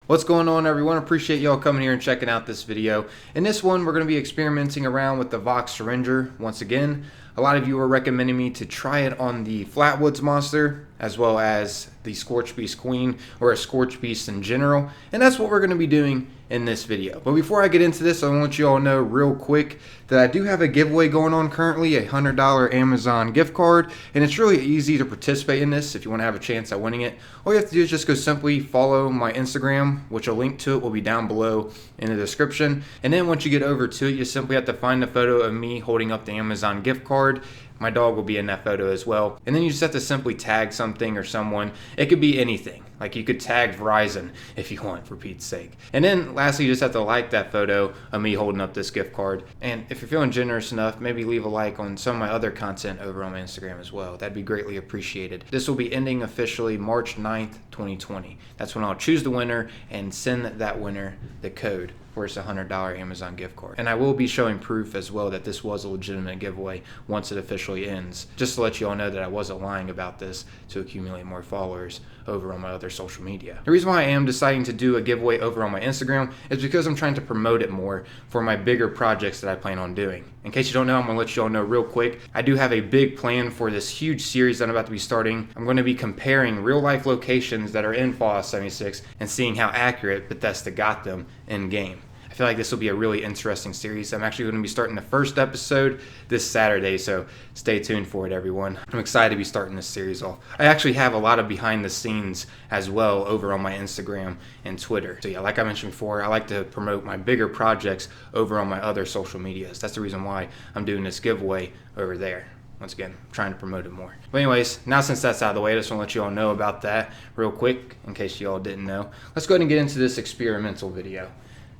What's going on, everyone? Appreciate y'all coming here and checking out this video. In this one, we're going to be experimenting around with the Vox Syringer once again. A lot of you are recommending me to try it on the Flatwoods Monster as well as the Scorch Beast Queen, or a Scorch Beast in general, and that's what we're going to be doing in this video. But before I get into this, I want you all to know real quick that I do have a giveaway going on currently, a $100 Amazon gift card, and it's really easy to participate in this if you want to have a chance at winning it. All you have to do is just go simply follow my Instagram, which a link to it will be down below in the description, and then once you get over to it, you simply have to find a photo of me holding up the Amazon gift card. My dog will be in that photo as well. And then you just have to simply tag something or someone. It could be anything. Like you could tag Verizon if you want, for Pete's sake. And then lastly, you just have to like that photo of me holding up this gift card. And if you're feeling generous enough, maybe leave a like on some of my other content over on my Instagram as well. That'd be greatly appreciated. This will be ending officially March 9th, 2020. That's when I'll choose the winner and send that winner the code for its $100 Amazon gift card. And I will be showing proof as well that this was a legitimate giveaway once it officially ends, just to let you all know that I wasn't lying about this to accumulate more followers over on my other social media. The reason why I am deciding to do a giveaway over on my Instagram is because I'm trying to promote it more for my bigger projects that I plan on doing. In case you don't know, I'm gonna let you all know real quick, I do have a big plan for this huge series that I'm about to be starting. I'm gonna be comparing real life locations that are in Fallout 76 and seeing how accurate Bethesda got them in game. I feel like this will be a really interesting series. I'm actually going to be starting the first episode this Saturday, so stay tuned for it, everyone. I'm excited to be starting this series off. I actually have a lot of behind the scenes as well over on my Instagram and Twitter. So yeah, like I mentioned before, I like to promote my bigger projects over on my other social medias. That's the reason why I'm doing this giveaway over there. Once again, I'm trying to promote it more. But anyways, now since that's out of the way, I just want to let you all know about that real quick, in case you all didn't know. Let's go ahead and get into this experimental video.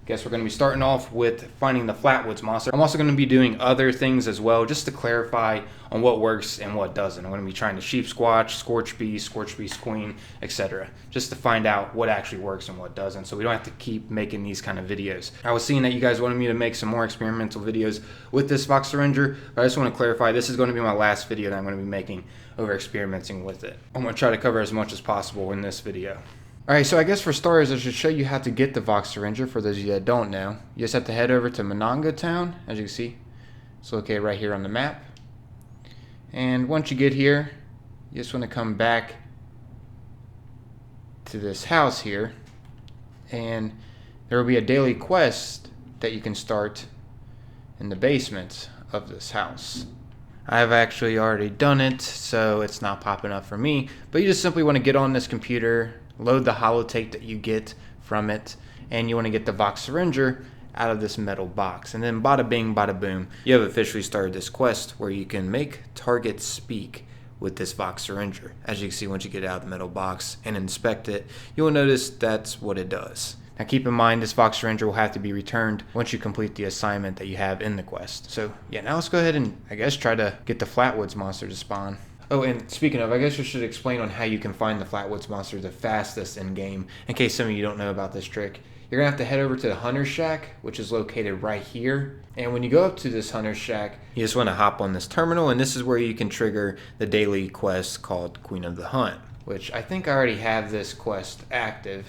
Guess we're going to be starting off with finding the Flatwoods Monster. I'm also going to be doing other things as well, just to clarify on what works and what doesn't. I'm going to be trying to Sheep Squatch, Scorch Beast Queen, etc. Just to find out what actually works and what doesn't, so we don't have to keep making these kind of videos. I was seeing that you guys wanted me to make some more experimental videos with this Vox Syringer, but I just want to clarify, this is going to be my last video that I'm going to be making over experimenting with it. I'm going to try to cover as much as possible in this video. Alright, so I guess for starters, I should show you how to get the Vox Syringer for those of you that don't know. You just have to head over to Monongah Town, as you can see. It's located right here on the map. And once you get here, you just want to come back to this house here. And there will be a daily quest that you can start in the basement of this house. I've actually already done it, so it's not popping up for me. But you just simply want to get on this computer, load the holotape that you get from it, and you want to get the Vox Syringer out of this metal box. And then bada bing, bada boom, you have officially started this quest where you can make targets speak with this Vox Syringer. As you can see, once you get it out of the metal box and inspect it, you'll notice that's what it does. Now keep in mind, this Vox Syringer will have to be returned once you complete the assignment that you have in the quest. So yeah, now let's go ahead and I guess try to get the Flatwoods Monster to spawn. Oh, and speaking of, I guess I should explain on how you can find the Flatwoods Monster the fastest in-game, in case some of you don't know about this trick. You're going to have to head over to the Hunter's Shack, which is located right here. And when you go up to this Hunter's Shack, you just want to hop on this terminal, and this is where you can trigger the daily quest called Queen of the Hunt, which I think I already have this quest active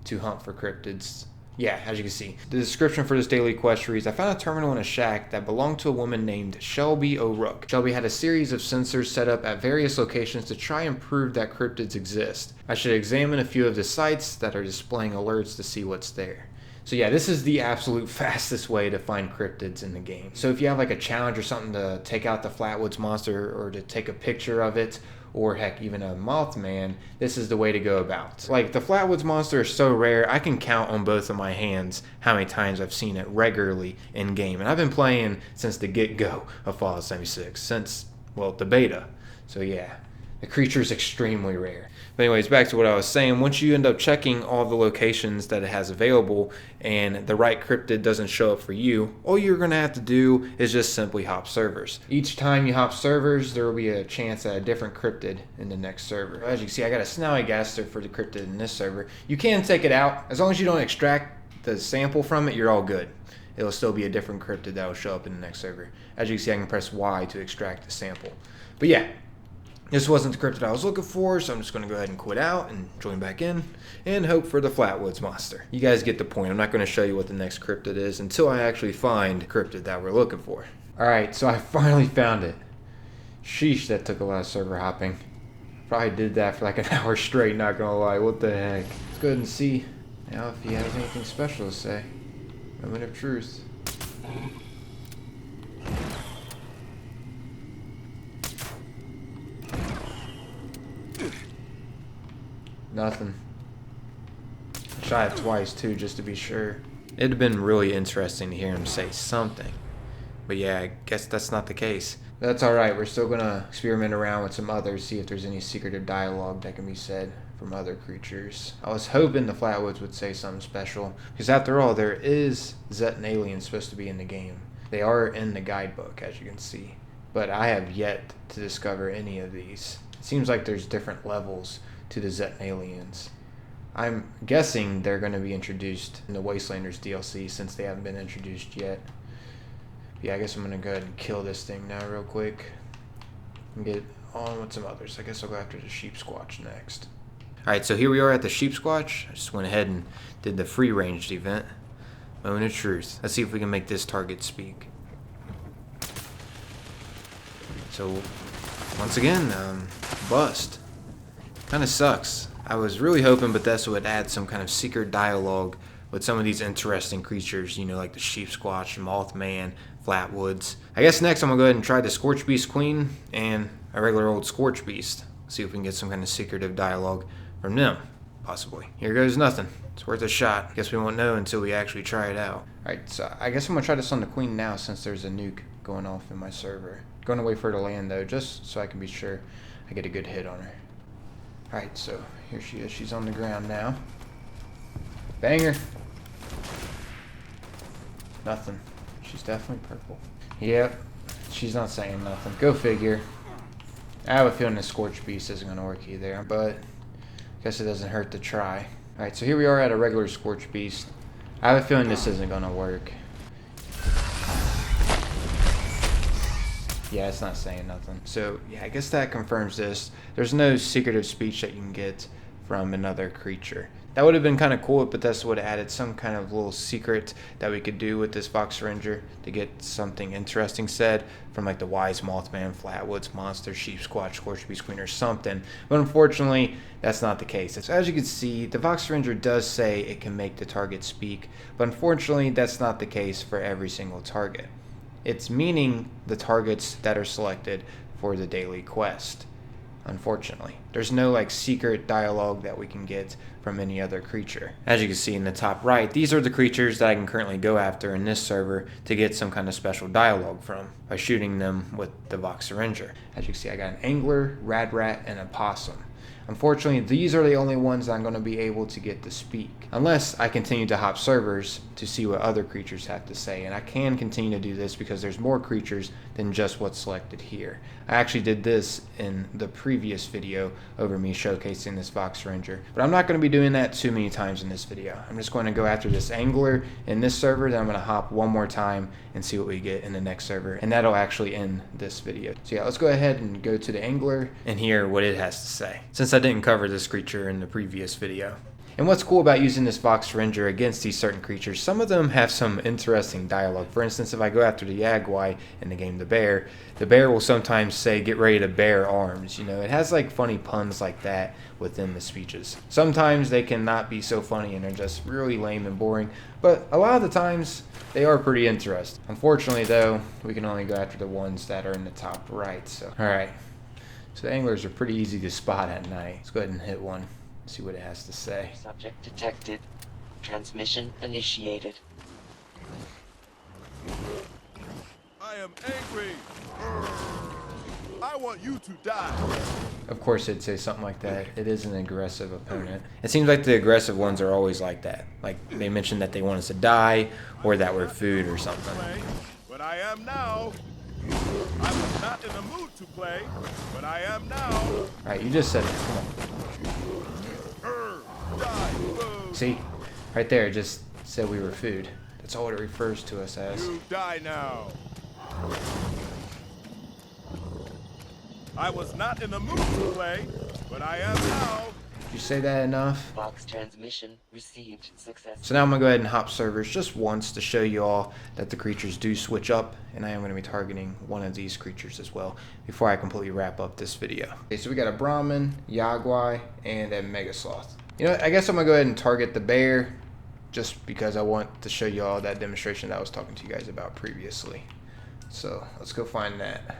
to hunt for cryptids. Yeah, as you can see. The description for this daily quest reads, I found a terminal in a shack that belonged to a woman named Shelby O'Rourke. Shelby had a series of sensors set up at various locations to try and prove that cryptids exist. I should examine a few of the sites that are displaying alerts to see what's there. So yeah, this is the absolute fastest way to find cryptids in the game. So if you have like a challenge or something to take out the Flatwoods Monster or to take a picture of it, or heck, even a Mothman, this is the way to go about. Like, the Flatwoods Monster is so rare, I can count on both of my hands how many times I've seen it regularly in game. And I've been playing since the get-go of Fallout 76, since, well, the beta. So yeah, the creature is extremely rare. But anyways, back to what I was saying. Once you end up checking all the locations that it has available and the right cryptid doesn't show up for you, all you're going to have to do is just simply hop servers. Each time you hop servers, there will be a chance at a different cryptid in the next server. As you can see, I got a Snowgaster for the cryptid in this server. You can take it out. As long as you don't extract the sample from it, you're all good. It'll still be a different cryptid that will show up in the next server. As you can see, I can press Y to extract the sample. But yeah, This wasn't the cryptid I was looking for, so I'm just going to go ahead and quit out and join back in and hope for the Flatwoods Monster. You guys get the point. I'm not going to show you what the next cryptid is until I actually find the cryptid that we're looking for. Alright, so I finally found it. Sheesh, that took a lot of server hopping. Probably did that for like an hour straight, not gonna lie. What the heck? Let's go ahead and see now if he has anything special to say. Moment of truth. Nothing. I shot it twice too, just to be sure. It'd have been really interesting to hear him say something. But yeah, I guess that's not the case. That's alright, we're still gonna experiment around with some others, see if there's any secretive dialogue that can be said from other creatures. I was hoping the Flatwoods would say something special, because after all, there is Zetan aliens supposed to be in the game. They are in the guidebook, as you can see. But I have yet to discover any of these. It seems like there's different levels to the Zetan aliens. I'm guessing they're going to be introduced in the Wastelanders DLC, since they haven't been introduced yet. Yeah, I guess I'm going to go ahead and kill this thing now real quick and get on with some others. I guess I'll go after the sheep squatch next. Alright, so here we are at the sheep squatch. I just went ahead and did the free ranged event. Moment of truth. Let's see if we can make this target speak. So, once again, bust. Kind of sucks. I was really hoping Bethesda would add some kind of secret dialogue with some of these interesting creatures, you know, like the sheep squatch, Mothman, Flatwoods. I guess next I'm gonna go ahead and try the Scorch Beast Queen and a regular old Scorch Beast. See if we can get some kind of secretive dialogue from them, possibly. Here goes nothing. It's worth a shot. Guess we won't know until we actually try it out. Alright, so I guess I'm gonna try this on the Queen now since there's a nuke going off in my server. Going to wait for her to land though, just so I can be sure I get a good hit on her. Alright, so here she is. She's on the ground now. Banger. Nothing. She's definitely purple. Yep. She's not saying nothing. Go figure. I have a feeling the Scorch Beast isn't going to work either, but I guess it doesn't hurt to try. Alright, so here we are at a regular Scorch Beast. I have a feeling this isn't going to work. Yeah, it's not saying nothing. So, yeah, I guess that confirms this. There's no secretive speech that you can get from another creature. That would have been kind of cool if Bethesda would have added some kind of little secret that we could do with this Vox Syringer to get something interesting said from like the Wise Mothman, Flatwoods Monster, Sheep Squatch, Scorch Beast Queen or something. But unfortunately, that's not the case. So as you can see, the Vox Syringer does say it can make the target speak, but unfortunately, that's not the case for every single target. It's meaning the targets that are selected for the daily quest. Unfortunately, there's no like secret dialogue that we can get from any other creature. As you can see in the top right, these are the creatures that I can currently go after in this server to get some kind of special dialogue from by shooting them with the Vox Syringer. As you can see, I got an angler, rad rat, and a possum. Unfortunately, these are the only ones that I'm going to be able to get to speak, unless I continue to hop servers to see what other creatures have to say. And I can continue to do this because there's more creatures than just what's selected here. I actually did this in the previous video over me showcasing this Vox Syringer, but I'm not going to be doing that too many times in this video. I'm just going to go after this angler in this server, then I'm going to hop one more time and see what we get in the next server, and that'll actually end this video. So yeah, let's go ahead and go to the angler and hear what it has to say, since I didn't cover this creature in the previous video. And what's cool about using this Vox Syringer against these certain creatures, some of them have some interesting dialogue. For instance, if I go after the Yagwai in the game the bear will sometimes say, "Get ready to bear arms." You know, it has like funny puns like that within the speeches. Sometimes they can not be so funny and they're just really lame and boring, but a lot of the times they are pretty interesting. Unfortunately though, we can only go after the ones that are in the top right. So, alright. So the anglers are pretty easy to spot at night. Let's go ahead and hit one. See what it has to say. Subject detected. Transmission initiated. I am angry. I want you to die. Of course it'd say something like that. It is an aggressive opponent. It seems like the aggressive ones are always like that. Like they mentioned that they want us to die or that we're food or something. But I am now. I was not in the mood to play, but I am now. Alright, you just said it. Come on. See? Right there, it just said we were food. That's all it refers to us as. You die now. I was not in the mood to play, but I am now. Did you say that enough? Vox transmission received successfully. So now I'm going to go ahead and hop servers just once to show you all that the creatures do switch up, and I am going to be targeting one of these creatures as well before I completely wrap up this video. Okay, so we got a Brahmin, Yagwai, and a Megasloth. You know what, I guess I'm going to go ahead and target the bear just because I want to show you all that demonstration that I was talking to you guys about previously. So let's go find that.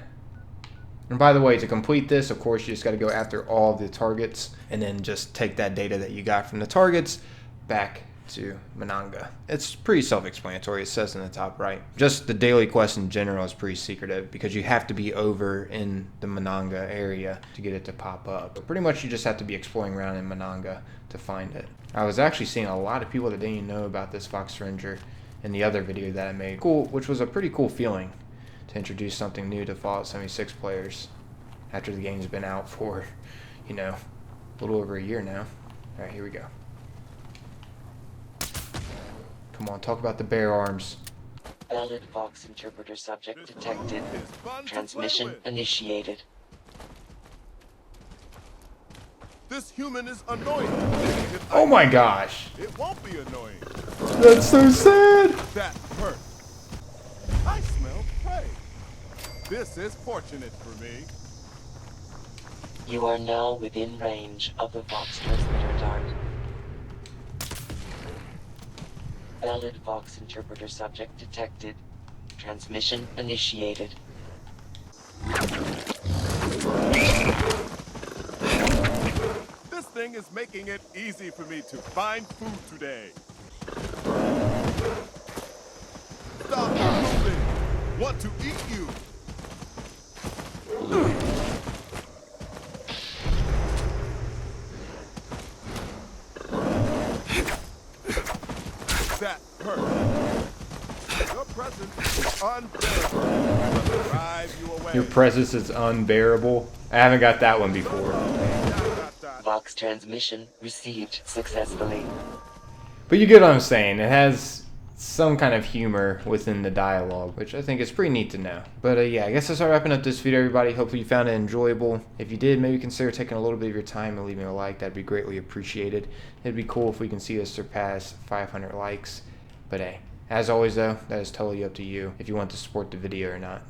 And by the way, to complete this, of course, you just got to go after all of the targets and then just take that data that you got from the targets back to Mananga. It's pretty self-explanatory. It says in the top right. Just the daily quest in general is pretty secretive because you have to be over in the Mananga area to get it to pop up. But pretty much you just have to be exploring around in Mananga to find it. I was actually seeing a lot of people that didn't even know about this Vox Syringer in the other video that I made. Cool, which was a pretty cool feeling to introduce something new to Fallout 76 players after the game's been out for, you know, a little over a year now. Alright, here we go. Come on, talk about the bear arms. Valid Vox interpreter subject detected. Transmission initiated. This human is annoying. Oh my gosh. It won't be annoying. That's so sad. That hurt. I smell prey. This is fortunate for me. You are now within range of the Vox transmitter dart. Valid Vox interpreter subject detected. Transmission initiated. This thing is making it easy for me to find food today. Stop moving. Want to eat you. That hurt. Your presence is unbearable. I must drive you away. Your presence is unbearable. I haven't got that one before. Vox transmission received successfully. But you get what I'm saying. It has some kind of humor within the dialogue, which I think is pretty neat to know. But yeah, I guess that's all wrapping up this video, everybody. Hopefully you found it enjoyable. If you did, maybe consider taking a little bit of your time and leaving a like. That'd be greatly appreciated. It'd be cool if we can see us surpass 500 likes. But hey, as always though, that is totally up to you if you want to support the video or not.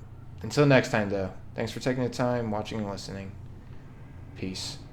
Until next time though, thanks for taking the time, watching and listening. Peace.